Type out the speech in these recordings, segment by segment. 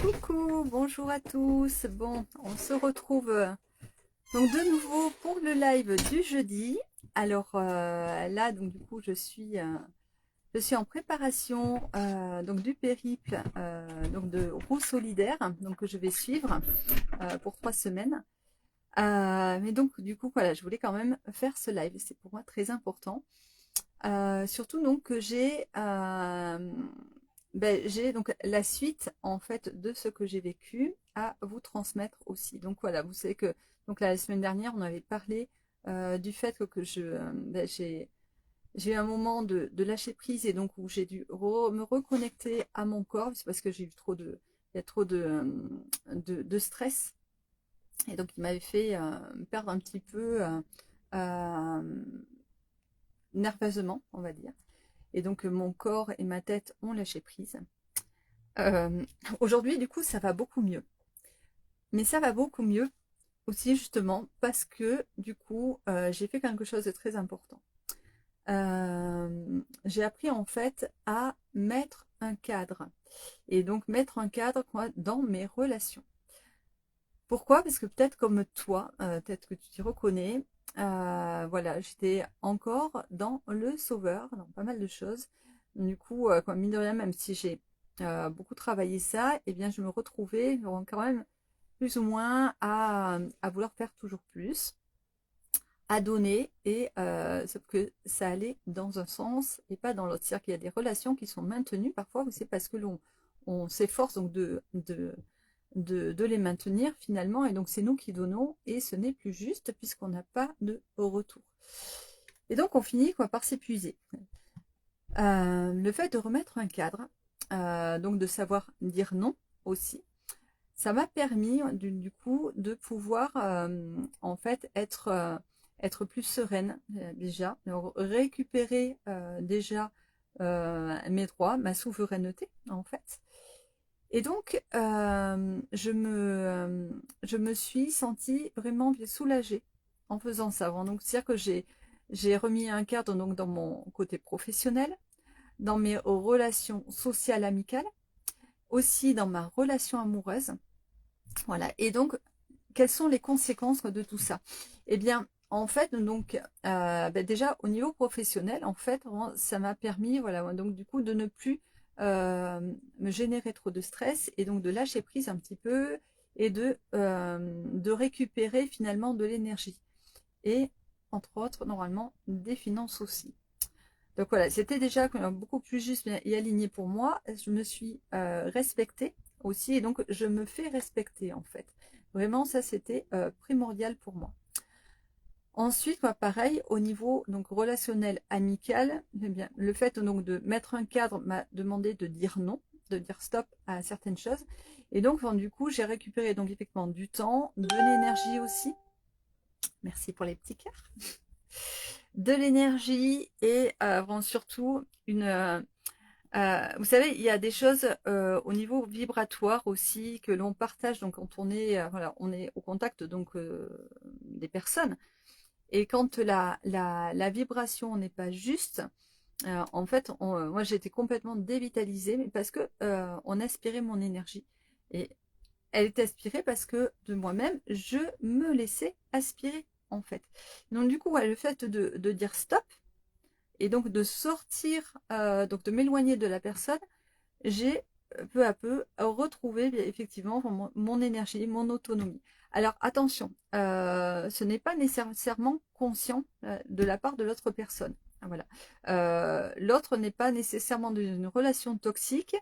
Coucou, bonjour à tous. Bon, on se retrouve donc de nouveau pour le live du jeudi. Alors là, donc du coup, je suis en préparation donc du périple donc de roue solidaire, donc que je vais suivre pour 3 semaines. Mais donc du coup, voilà, je voulais quand même faire ce live. C'est pour moi très important. Surtout donc que j'ai donc la suite en fait de ce que j'ai vécu à vous transmettre aussi. Donc voilà, vous savez que donc la semaine dernière on avait parlé du fait que j'ai eu un moment de lâcher prise et donc où j'ai dû me reconnecter à mon corps. C'est parce que j'ai eu il y a trop de stress et donc il m'avait fait perdre un petit peu euh, nerveusement, on va dire. Et donc mon corps et ma tête ont lâché prise. Euh, Aujourd'hui, du coup, ça va beaucoup mieux. Mais ça va beaucoup mieux aussi justement parce que du coup, j'ai fait quelque chose de très important. J'ai appris en fait à mettre un cadre. Et donc mettre un cadre quoi, dans mes relations. Pourquoi? Parce que peut-être comme toi, peut-être que tu t'y reconnais, voilà, j'étais encore dans le sauveur, dans pas mal de choses. Du coup, quoi, mine de rien, même si j'ai beaucoup travaillé ça, eh bien, je me retrouvais quand même plus ou moins à vouloir faire toujours plus, à donner, et sauf que ça allait dans un sens et pas dans l'autre. C'est-à-dire qu'il y a des relations qui sont maintenues parfois, c'est parce que on s'efforce donc de les maintenir finalement, et donc c'est nous qui donnons, et ce n'est plus juste puisqu'on n'a pas de retour. Et donc on finit quoi par s'épuiser. Le fait de remettre un cadre, donc de savoir dire non aussi, ça m'a permis du coup de pouvoir en fait être plus sereine déjà, récupérer déjà mes droits, ma souveraineté en fait. Et donc je me suis sentie vraiment soulagée en faisant ça. Bon, donc c'est-à-dire que j'ai remis un cadre donc dans mon côté professionnel, dans mes relations sociales amicales, aussi dans ma relation amoureuse. Voilà. Et donc, quelles sont les conséquences de tout ça? Eh bien, en fait, donc, déjà au niveau professionnel, en fait, ça m'a permis, voilà, donc du coup, de ne plus euh, me générer trop de stress et donc de lâcher prise un petit peu et de récupérer finalement de l'énergie et entre autres, normalement, des finances aussi. Donc voilà, c'était déjà beaucoup plus juste et aligné pour moi. Je me suis respectée aussi et donc je me fais respecter en fait. Vraiment, ça c'était primordial pour moi. Ensuite, moi, pareil, au niveau donc relationnel amical, eh bien, le fait donc de mettre un cadre m'a demandé de dire non, de dire stop à certaines choses. Et donc, bon, du coup, j'ai récupéré donc effectivement du temps, de l'énergie aussi. Merci pour les petits cœurs. De l'énergie et bon, surtout vous savez, il y a des choses au niveau vibratoire aussi que l'on partage donc quand on est voilà, on est au contact donc des personnes, et quand la vibration n'est pas juste, en fait, moi j'ai été complètement dévitalisée, mais parce que on aspirait mon énergie, et elle est aspirée parce que de moi-même je me laissais aspirer en fait. Donc du coup, ouais, le fait de dire stop et donc de sortir, donc de m'éloigner de la personne, j'ai peu à peu retrouvé effectivement mon énergie, mon autonomie. Alors attention, ce n'est pas nécessairement conscient de la part de l'autre personne. Voilà. L'autre n'est pas nécessairement dans une relation toxique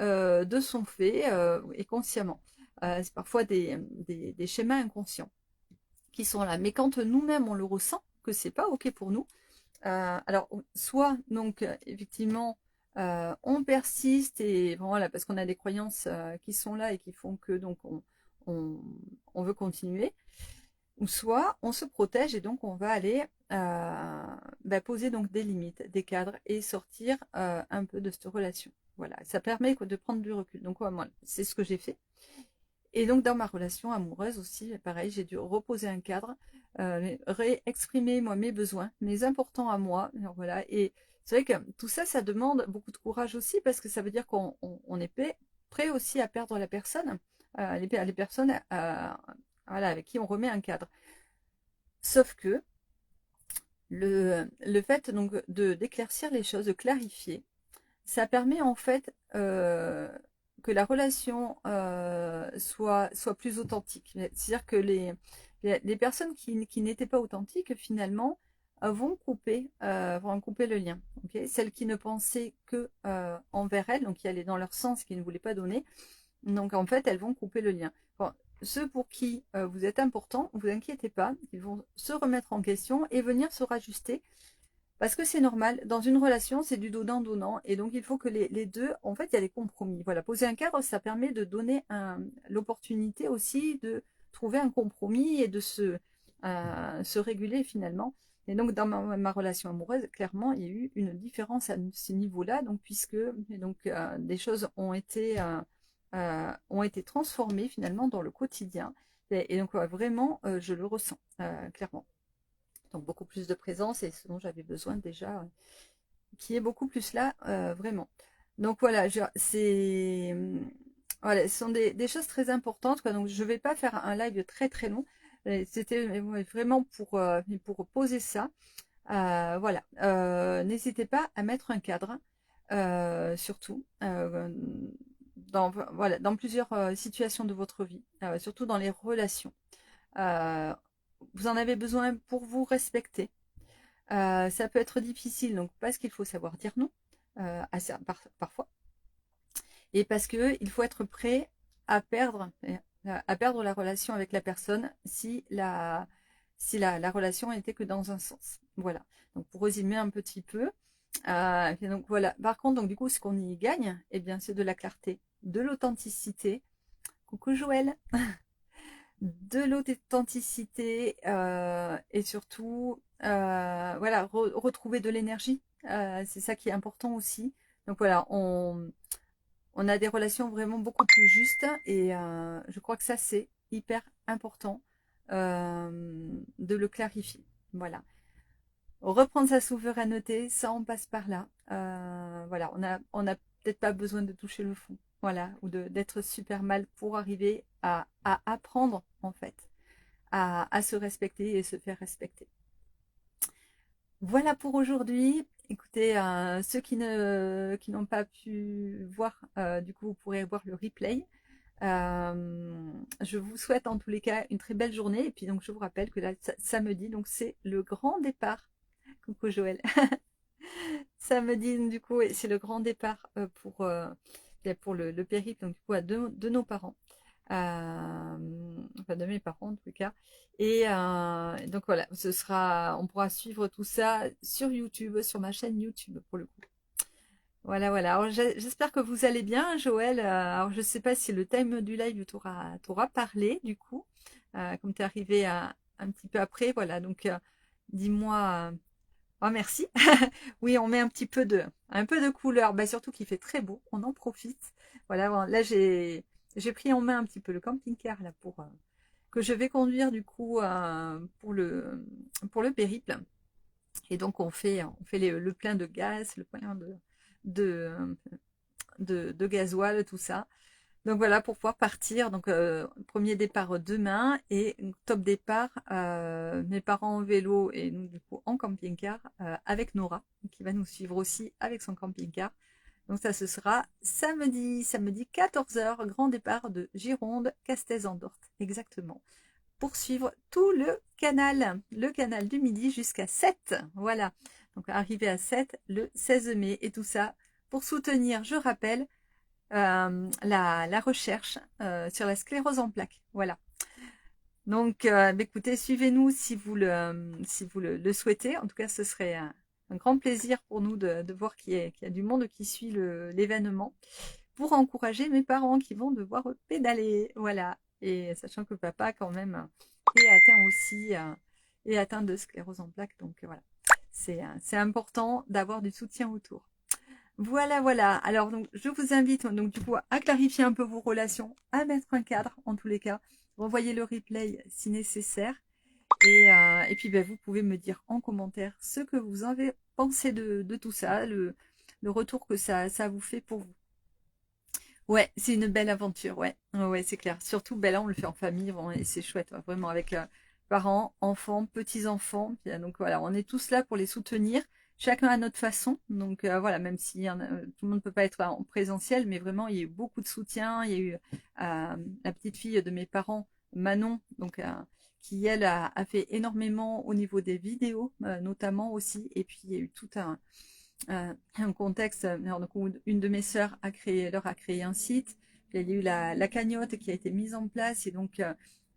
de son fait et consciemment. C'est parfois des schémas inconscients qui sont là. Mais quand nous-mêmes on le ressent, que c'est pas ok pour nous, alors, soit, donc, effectivement, on persiste et voilà, parce qu'on a des croyances qui sont là et qui font que donc on, on veut continuer, ou soit on se protège et donc on va aller poser donc des limites, des cadres et sortir un peu de cette relation. Voilà, ça permet de prendre du recul. Donc, ouais, moi, c'est ce que j'ai fait. Et donc dans ma relation amoureuse aussi, pareil, j'ai dû reposer un cadre, réexprimer moi mes besoins, mes importants à moi. Alors, voilà. Et c'est vrai que tout ça, ça demande beaucoup de courage aussi parce que ça veut dire qu'on est prêt aussi à perdre la personne, les personnes voilà, avec qui on remet un cadre. Sauf que le fait donc d'éclaircir les choses, de clarifier, ça permet en fait que la relation soit plus authentique. C'est-à-dire que les personnes qui n'étaient pas authentiques, finalement, vont couper le lien. Okay, celles qui ne pensaient que envers elles, donc qui allaient dans leur sens, qui ne voulaient pas donner, donc en fait, elles vont couper le lien. Bon, ceux pour qui vous êtes important, vous inquiétez pas, ils vont se remettre en question et venir se rajuster. Parce que c'est normal, dans une relation, c'est du donnant-donnant, et donc il faut que les deux, en fait, il y a des compromis. Voilà, poser un cadre, ça permet de donner l'opportunité aussi de trouver un compromis et de se réguler finalement. Et donc dans ma relation amoureuse, clairement, il y a eu une différence à ce niveau-là, donc puisque des choses ont été transformées finalement dans le quotidien. Et donc vraiment, je le ressens clairement. Donc beaucoup plus de présence et ce dont j'avais besoin déjà, qui est beaucoup plus là, vraiment. Donc voilà, voilà, ce sont des choses très importantes, quoi. Donc je ne vais pas faire un live très très long. C'était vraiment pour poser ça. Voilà. N'hésitez pas à mettre un cadre, surtout. Voilà, dans plusieurs situations de votre vie, surtout dans les relations. Euh, vous en avez besoin pour vous respecter. Ça peut être difficile, donc parce qu'il faut savoir dire non, parfois, et parce qu'il faut être prêt à perdre la relation avec la personne si la relation n'était que dans un sens. Voilà. Donc pour résumer un petit peu, et donc voilà. Par contre, donc du coup, ce qu'on y gagne, eh bien, c'est de la clarté, de l'authenticité. Coucou Joël. De l'authenticité et surtout voilà, retrouver de l'énergie, c'est ça qui est important aussi. Donc voilà, on a des relations vraiment beaucoup plus justes et je crois que ça c'est hyper important de le clarifier. Voilà, reprendre sa souveraineté, ça on passe par là. Voilà, on a peut-être pas besoin de toucher le fond, voilà, ou d'être super mal pour arriver à apprendre en fait à se respecter et se faire respecter. Voilà pour aujourd'hui. Écoutez, ceux qui n'ont pas pu voir, du coup, vous pourrez voir le replay. Je vous souhaite en tous les cas une très belle journée. Et puis donc, je vous rappelle que là, samedi, donc c'est le grand départ. Coucou Joël. Samedi, du coup, c'est le grand départ pour le périple, donc, du coup, de nos parents. Enfin de mes parents en tout cas. Et donc voilà, on pourra suivre tout ça sur YouTube, sur ma chaîne YouTube pour le coup. Voilà, voilà. Alors j'espère que vous allez bien, Joël. Alors je sais pas si le time du live t'aura parlé du coup, comme tu es arrivé un petit peu après. Voilà, donc dis-moi. Oh merci. Oui, on met un peu de couleur, bah, surtout qu'il fait très beau, on en profite. Voilà, bon, là j'ai pris en main un petit peu le camping-car là pour que je vais conduire du coup pour le périple. Et donc on fait le plein de gaz, le plein de, de gasoil, tout ça. Donc voilà, pour pouvoir partir. Donc premier départ demain et top départ, mes parents en vélo et nous du coup en camping-car avec Nora, qui va nous suivre aussi avec son camping-car. Donc ça ce sera samedi 14h, grand départ de Gironde, Castez-en-Dorte, exactement. Pour suivre tout le canal du Midi jusqu'à 7. Voilà. Donc arrivé à 7 le 16 mai et tout ça pour soutenir, je rappelle, la recherche sur la sclérose en plaques. Voilà. Donc, écoutez, suivez-nous si vous le souhaitez. En tout cas, ce serait un grand plaisir pour nous de voir qu'il y a du monde qui suit l'événement pour encourager mes parents qui vont devoir pédaler. Voilà. Et sachant que papa, quand même, est atteint aussi est atteint de sclérose en plaques. Donc, voilà. C'est important d'avoir du soutien autour. Voilà, voilà. Alors, donc, je vous invite donc du coup à clarifier un peu vos relations, à mettre un cadre en tous les cas. Revoyez le replay si nécessaire. Et puis, vous pouvez me dire en commentaire ce que vous avez pensé de tout ça, le retour que ça vous fait pour vous. Ouais, c'est une belle aventure, ouais. Ouais, ouais, c'est clair. Surtout, ben là, on le fait en famille, bon, et c'est chouette, ouais, vraiment, avec parents, enfants, petits-enfants. Puis, donc voilà, on est tous là pour les soutenir, chacun à notre façon. Donc voilà, même si tout le monde ne peut pas être en présentiel, mais vraiment, il y a eu beaucoup de soutien. Il y a eu la petite fille de mes parents, Manon, donc qui, elle, a fait énormément au niveau des vidéos, notamment aussi. Et puis, il y a eu tout un contexte. Donc, une de mes sœurs leur a créé un site. Puis il y a eu la cagnotte qui a été mise en place et donc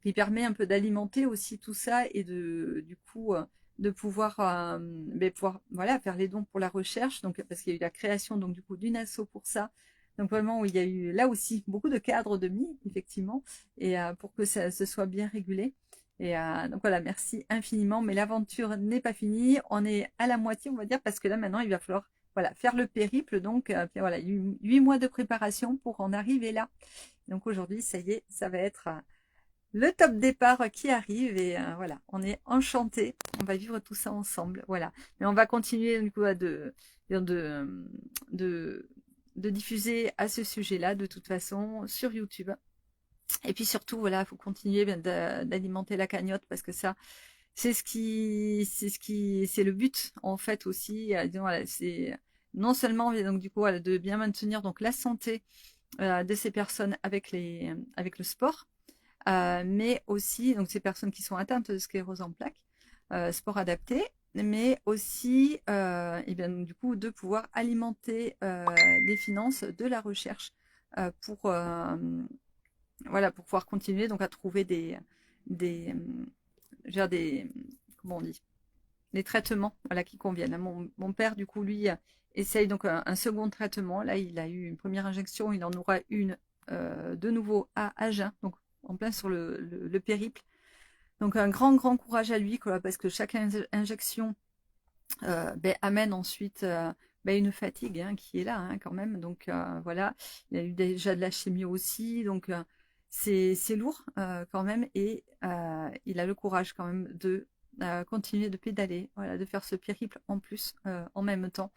qui permet un peu d'alimenter aussi tout ça et du coup de pouvoir voilà faire les dons pour la recherche. Donc parce qu'il y a eu la création donc du coup d'une asso pour ça. Donc vraiment où il y a eu là aussi beaucoup de cadres de mis effectivement et pour que ça se soit bien régulé. Et donc voilà, merci infiniment. Mais l'aventure n'est pas finie. On est à la moitié, on va dire, parce que là maintenant, il va falloir voilà, faire le périple. Donc puis voilà, 8 mois de préparation pour en arriver là. Donc aujourd'hui, ça y est, ça va être le top départ qui arrive. Et voilà, on est enchantés. On va vivre tout ça ensemble. Voilà. Mais on va continuer du coup de, de, de diffuser à ce sujet-là, de toute façon, sur YouTube. Et puis surtout, voilà, il faut continuer d'alimenter la cagnotte parce que ça, c'est le but en fait aussi. Voilà, c'est non seulement donc du coup voilà, de bien maintenir donc la santé de ces personnes avec le sport, mais aussi donc ces personnes qui sont atteintes de sclérose en plaques, sport adapté, mais aussi et bien donc, du coup de pouvoir alimenter les finances de la recherche pour voilà, pour pouvoir continuer donc à trouver des, je veux dire comment on dit, des traitements, voilà, qui conviennent. Mon père, du coup, lui, essaye donc un second traitement. Là, il a eu une première injection, il en aura une de nouveau à Agen, donc en plein sur le périple. Donc un grand, grand courage à lui, quoi, parce que chaque injection amène ensuite une fatigue qui est là quand même. Donc voilà, il y a eu déjà de la chimio aussi, donc c'est lourd quand même. Et il a le courage quand même de continuer de pédaler, voilà, de faire ce périple en plus en même temps.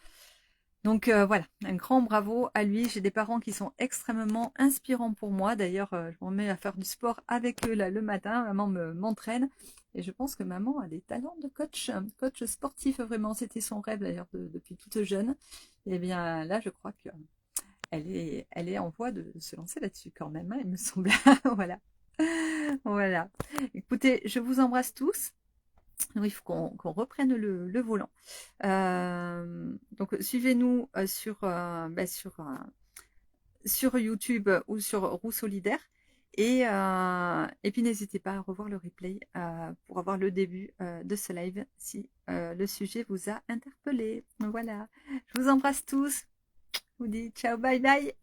Donc voilà, un grand bravo à lui. J'ai des parents qui sont extrêmement inspirants pour moi. D'ailleurs, je me mets à faire du sport avec eux là le matin. Maman m'entraîne. Et je pense que maman a des talents de coach sportif vraiment. C'était son rêve d'ailleurs depuis toute jeune. Et bien là, je crois que elle est en voie de se lancer là-dessus quand même, il me semble. Voilà. Voilà. Écoutez, je vous embrasse tous. Il faut qu'on reprenne le volant. Donc, suivez-nous sur YouTube ou sur Roue Solidaire. Et puis, n'hésitez pas à revoir le replay pour avoir le début de ce live si le sujet vous a interpellé. Voilà. Je vous embrasse tous. Je vous dis ciao, bye bye.